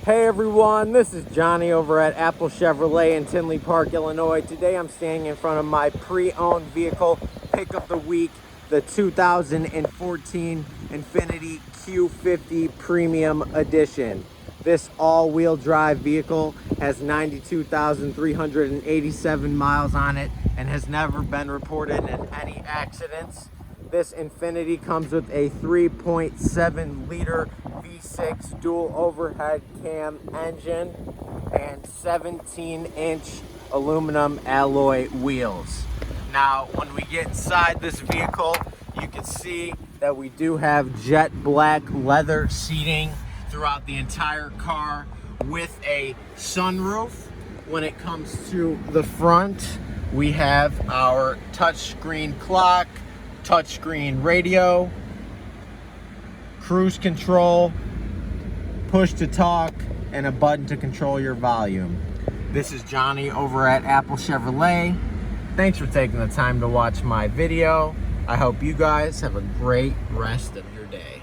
Hey everyone, this is Johnny over at Apple Chevrolet in Tinley Park, Illinois. Today I'm standing in front of my pre-owned vehicle pick of the week, the 2014 Infiniti Q50 Premium Edition. This all-wheel drive vehicle has 92,387 miles on it and has never been reported in any accidents. This Infiniti comes with a 3.7 liter V6 dual overhead cam engine and 17-inch aluminum alloy wheels. Now, when we get inside this vehicle, you can see that we do have jet black leather seating throughout the entire car with a sunroof. When it comes to the front, we have our touchscreen clock, touchscreen radio, cruise control, push to talk, and a button to control your volume. This is Johnny over at Apple Chevrolet. Thanks for taking the time to watch my video. I hope you guys have a great rest of your day.